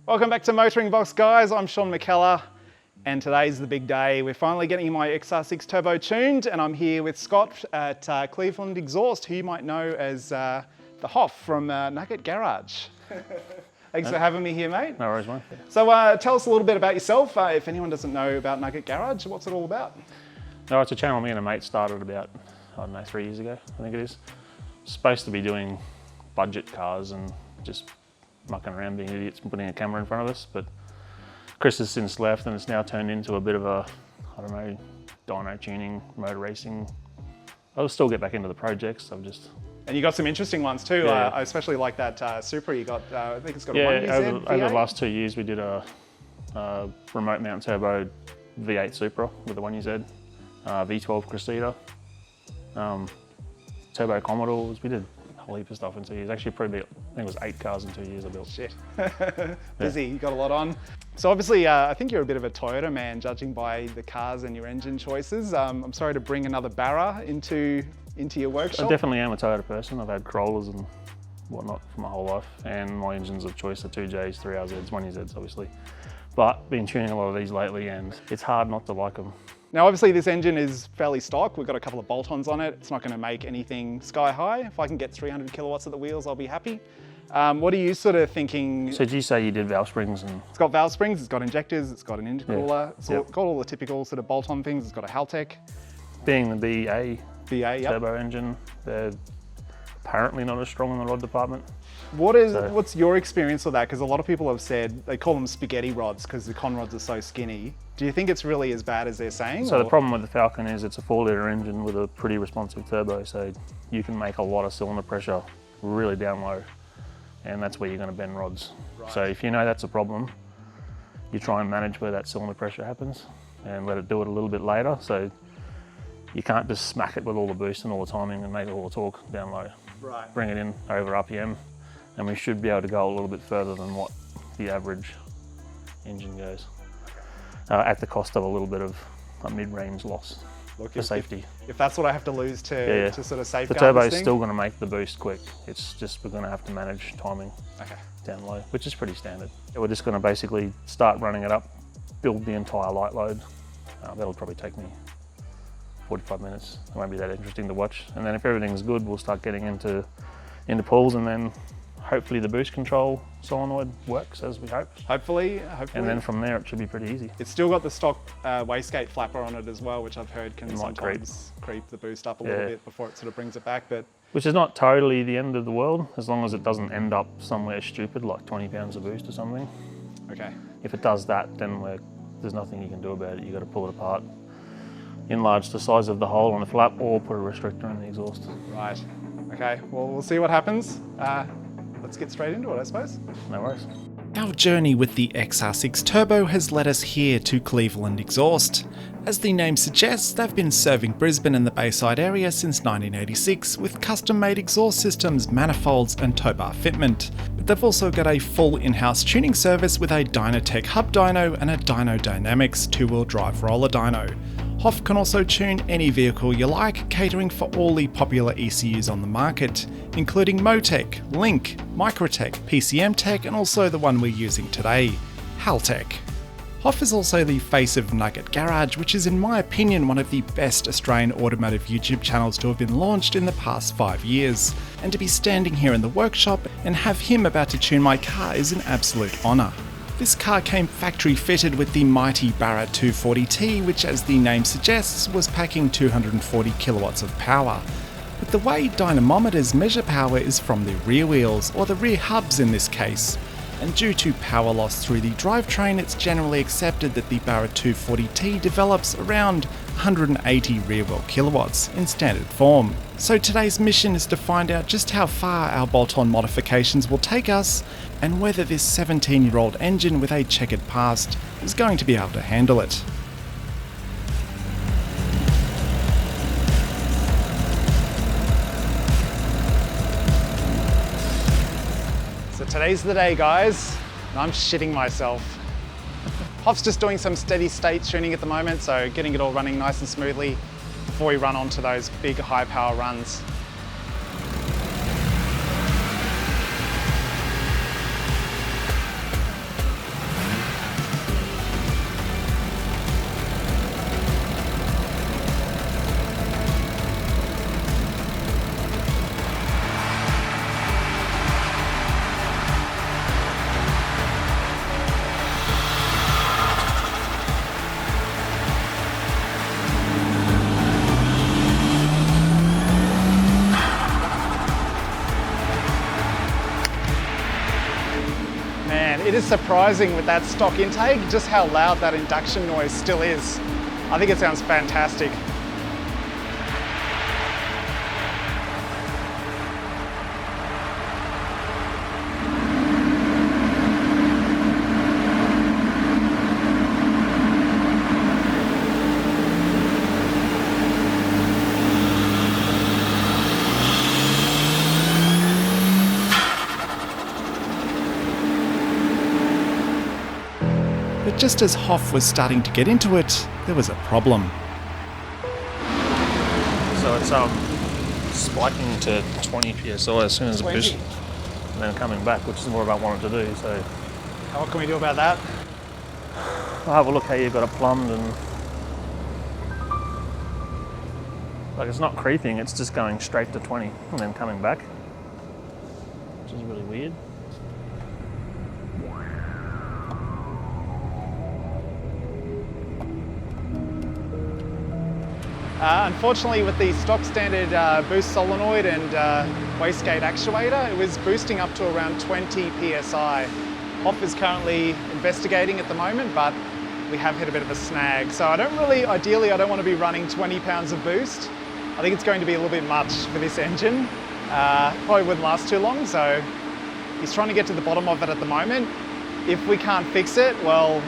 Welcome back to MotoringBox, guys. I'm Sean McKellar, and today's the big day. We're finally getting my XR6 Turbo tuned, and I'm here with Scott at Cleveland Exhaust, who you might know as the Hoff from Nugget Garage. Thanks for having me here, mate. No worries, mate. So tell us a little bit about yourself. If anyone doesn't know about Nugget Garage, what's it all about? No, it's a channel me and a mate started about, I don't know, 3 years ago, I think it is. It's supposed to be doing budget cars and just mucking around being idiots and putting a camera in front of us, but Chris has since left and it's now turned into a bit of a, I don't know, dyno tuning, motor racing. I'll still get back into the projects, I've just... And you got some interesting ones too. Yeah. I especially like that Supra you got. I think it's got a yeah, 1VZ over the last 2 years we did a remote mount turbo V8 Supra with the 1UZ, V12 Cressida, turbo Commodores. We did a whole heap of stuff in 2 years. Actually, probably, I think it was 8 cars in 2 years I built. Shit. Busy, you got a lot on. So obviously, I think you're a bit of a Toyota man, judging by the cars and your engine choices. I'm sorry to bring another Barra into your workshop. I definitely am a Toyota person. I've had Corollas and whatnot for my whole life, and my engines of choice are 2Js, 3RZs, 1UZs obviously. But been tuning a lot of these lately and it's hard not to like them. Now obviously this engine is fairly stock. We've got a couple of bolt-ons on it. It's not going to make anything sky high. If I can get 300 kilowatts at the wheels, I'll be happy. What are you sort of thinking? So did you say you did valve springs? And It's got valve springs, it's got injectors, it's got an intercooler, Yeah. it's got all the typical sort of bolt-on things. It's got a Haltech. being the BA BA, yep. turbo engine, they're apparently not as strong in the rod department. What's your experience with that? Because a lot of people have said, they call them spaghetti rods because the con rods are so skinny. Do you think it's really as bad as they're saying? So the problem with the Falcon is it's a 4-litre engine with a pretty responsive turbo, so you can make a lot of cylinder pressure really down low, and that's where you're going to bend rods. Right. So if you know that's a problem, you try and manage where that cylinder pressure happens and let it do it a little bit later. So you can't just smack it with all the boost and all the timing and make all the torque down low. Right. Bring it in over RPM, and we should be able to go a little bit further than what the average engine goes, at the cost of a little bit of a mid-range loss. Look, for safety. If that's what I have to lose to sort of safeguard the turbo this is thing. still going to make the boost quick. It's just we're going to have to manage timing Okay. down low, which is pretty standard. We're just going to basically start running it up, build the entire light load. That'll probably take me 45 minutes. It won't be that interesting to watch. And then if everything's good, we'll start getting into pulls, and then hopefully the boost control solenoid works as we hope. Hopefully. And then from there it should be pretty easy. It's still got the stock wastegate flapper on it as well, which I've heard can It might sometimes creep the boost up a little bit before it sort of brings it back. But which is not totally the end of the world, as long as it doesn't end up somewhere stupid like 20 pounds of boost or something. okay. If it does that, then there's nothing you can do about it. You've got to pull it apart, enlarge the size of the hole on the flap, or put a restrictor in the exhaust. Right. Okay. Well, we'll see what happens. Let's get straight into it, I suppose. No worries. Our journey with the XR6 Turbo has led us here to Cleveland Exhaust. As the name suggests, they've been serving Brisbane and the Bayside area since 1986 with custom-made exhaust systems, manifolds and tow bar fitment. But they've also got a full in-house tuning service with a Dynotech hub dyno and a Dyno Dynamics 2-wheel drive roller dyno. Hoff can also tune any vehicle you like, catering for all the popular ECUs on the market, including Motec, Link, Microtech, PCM Tech, and also the one we're using today, Haltech. Hoff is also the face of Nugget Garage, which is in my opinion one of the best Australian automotive YouTube channels to have been launched in the past 5 years. And to be standing here in the workshop and have him about to tune my car is an absolute honour. This car came factory fitted with the mighty Barra 240T, which as the name suggests was packing 240 kilowatts of power. But the way dynamometers measure power is from the rear wheels, or the rear hubs in this case. And due to power loss through the drivetrain, it's generally accepted that the Barra 240T develops around 180 rear wheel kilowatts in standard form. So today's mission is to find out just how far our bolt-on modifications will take us, and whether this 17-year-old engine with a checkered past is going to be able to handle it. So today's the day, guys, and I'm shitting myself. Hoff's just doing some steady state tuning at the moment, so getting it all running nice and smoothly before we run onto those big high power runs. man, it is surprising with that stock intake just how loud that induction noise still is. I think it sounds fantastic. But just as Hoff was starting to get into it, there was a problem. So it's spiking to 20 psi as soon as it boosts, and then coming back, which is what I wanted to do. So What can we do about that? I'll have a look how you've got it plumbed, and like it's not creeping, it's just going straight to 20 and then coming back, which is really weird. Unfortunately, with the stock standard boost solenoid and wastegate actuator, it was boosting up to around 20 psi. Hoff is currently investigating at the moment, but we have hit a bit of a snag. So ideally I don't want to be running 20 pounds of boost. I think it's going to be a little bit much for this engine. Probably wouldn't last too long, so he's trying to get to the bottom of it at the moment. If we can't fix it, well,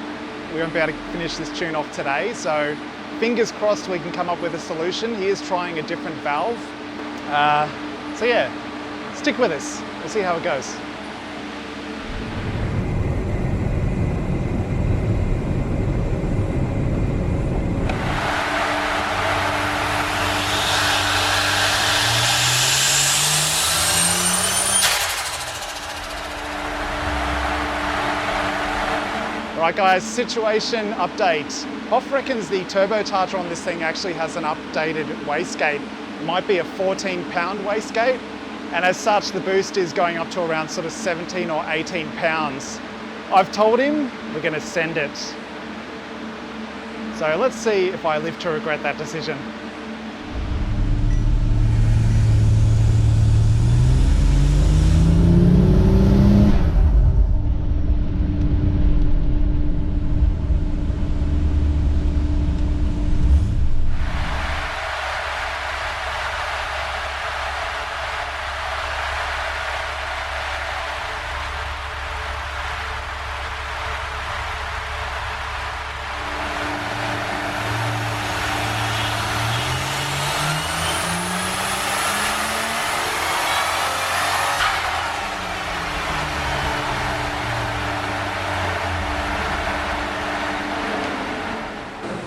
we won't be able to finish this tune off today. So fingers crossed we can come up with a solution. He is trying a different valve. So yeah, stick with us. We'll see how it goes. Right guys, situation update. Hoff reckons the turbocharger on this thing actually has an updated wastegate. It might be a 14-pound wastegate, and as such the boost is going up to around sort of 17 or 18 pounds. I've told him we're going to send it. So let's see if I live to regret that decision.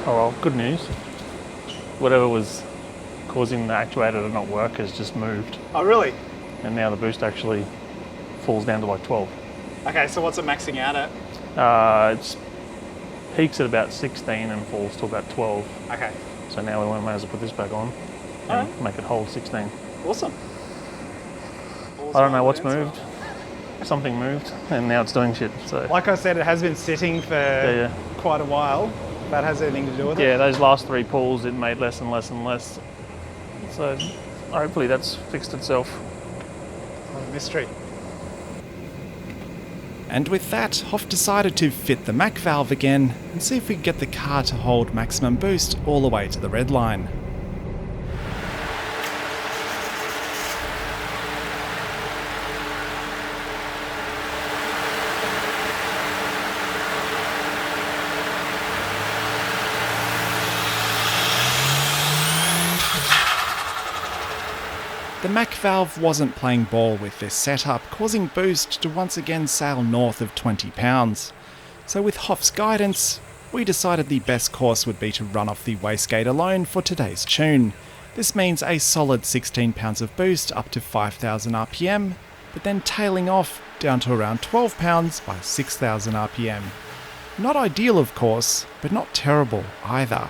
Oh well, good news. Whatever was causing the actuator to not work has just moved. Oh really? And now the boost actually falls down to like 12. Okay, so what's it maxing out at? It peaks at about 16 and falls to about 12. Okay. So now we might as well put this back on and make it hold 16. Awesome. I don't know what's moved. Something moved and now it's doing shit. So like I said, it has been sitting for quite a while. That has anything to do with it? Yeah, those last 3 pulls it made less and less and less. So hopefully that's fixed itself. What a mystery. And with that, Hoff decided to fit the Mac valve again and see if we could get the car to hold maximum boost all the way to the red line. The Mac valve wasn't playing ball with this setup, causing boost to once again sail north of 20 pounds. So with Hoff's guidance, we decided the best course would be to run off the wastegate alone for today's tune. This means a solid 16 pounds of boost up to 5,000 RPM, but then tailing off down to around 12 pounds by 6,000 RPM. Not ideal of course, but not terrible either.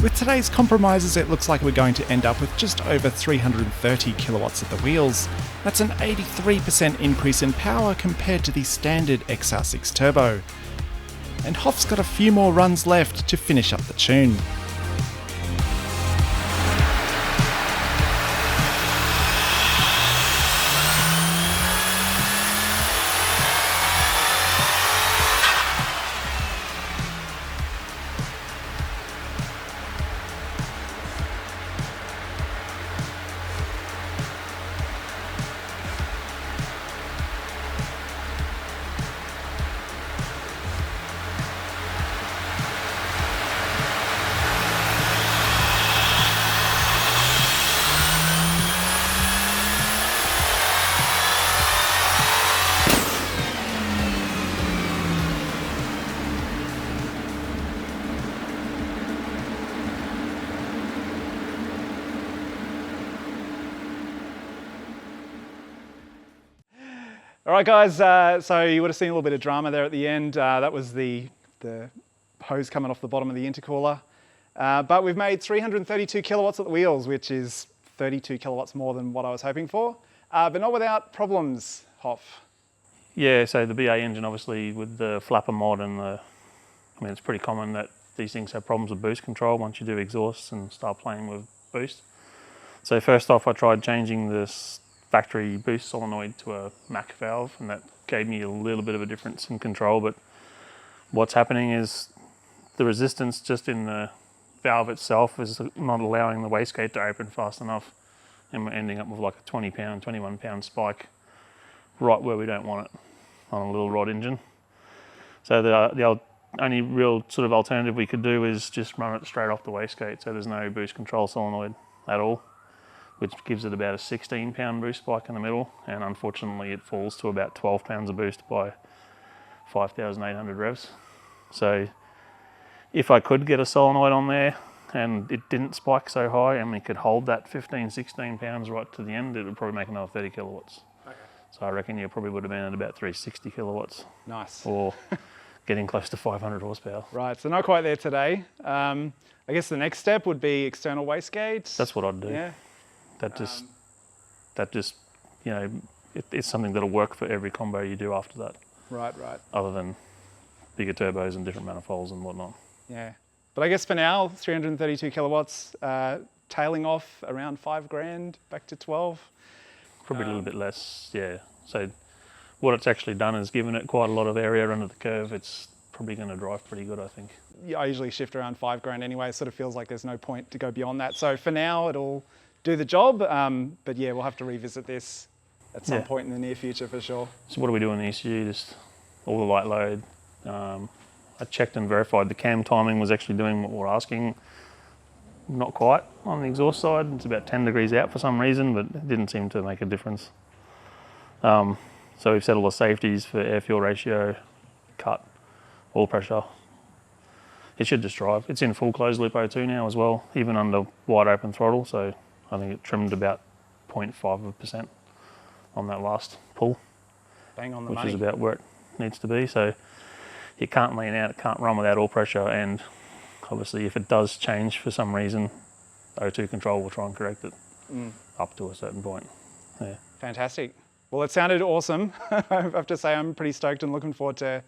With today's compromises, it looks like we're going to end up with just over 330 kilowatts at the wheels. That's an 83% increase in power compared to the standard XR6 Turbo. And Hoff's got a few more runs left to finish up the tune. All right, guys, so you would have seen a little bit of drama there at the end. That was the hose coming off the bottom of the intercooler. But we've made 332 kilowatts at the wheels, which is 32 kilowatts more than what I was hoping for, but not without problems, Hoff. Yeah, so the BA engine, obviously, with the flapper mod and it's pretty common that these things have problems with boost control once you do exhausts and start playing with boost. So first off, I tried changing this factory boost solenoid to a MAC valve, and that gave me a little bit of a difference in control. But what's happening is the resistance just in the valve itself is not allowing the wastegate to open fast enough, and we're ending up with like a 20 pound, 21 pound spike right where we don't want it on a little rod engine. So the only real sort of alternative we could do is just run it straight off the wastegate, so there's no boost control solenoid at all, which gives it about a 16 pound boost spike in the middle, and unfortunately it falls to about 12 pounds of boost by 5,800 revs. So if I could get a solenoid on there and it didn't spike so high and we could hold that 15, 16 pounds right to the end, it would probably make another 30 kilowatts. Okay. So I reckon you probably would have been at about 360 kilowatts. Nice. Or getting close to 500 horsepower. Right, so not quite there today. I guess the next step would be external wastegates. That's what I'd do. Yeah. That just, you know, it's something that'll work for every combo you do after that. Right. Other than bigger turbos and different manifolds and whatnot. Yeah, but I guess for now, 332 kilowatts, tailing off around $5,000, back to 12. Probably a little bit less, yeah. So what it's actually done is given it quite a lot of area under the curve. It's probably going to drive pretty good, I think. Yeah, I usually shift around $5,000 anyway. It sort of feels like there's no point to go beyond that. So for now, it'll do the job, but yeah, we'll have to revisit this at some point in the near future for sure. So what do we do in the ECU? Just all the light load. I checked and verified the cam timing was actually doing what we're asking. Not quite on the exhaust side. It's about 10 degrees out for some reason, but it didn't seem to make a difference. So we've set all the safeties for air-fuel ratio, cut, oil pressure. It should just drive. It's in full closed loop O2 now as well, even under wide open throttle. So I think it trimmed about 0.5% on that last pull. Bang on the which money. is about where it needs to be. So it can't lean out, it can't run without oil pressure, and obviously if it does change for some reason, O2 control will try and correct it up to a certain point. Yeah. Fantastic. Well, it sounded awesome. I have to say I'm pretty stoked and looking forward to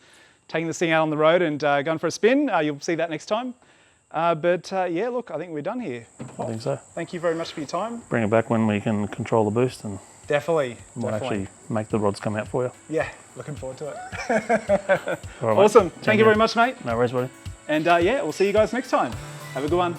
taking this thing out on the road and going for a spin. You'll see that next time. But yeah, look, I think we're done here. I think so. Thank you very much for your time. Bring it back when we can control the boost and Definitely. we'll actually make the rods come out for you. Yeah, looking forward to it. All right, awesome. mate. Thank you very much, mate. No worries, buddy. And yeah, we'll see you guys next time. Have a good one.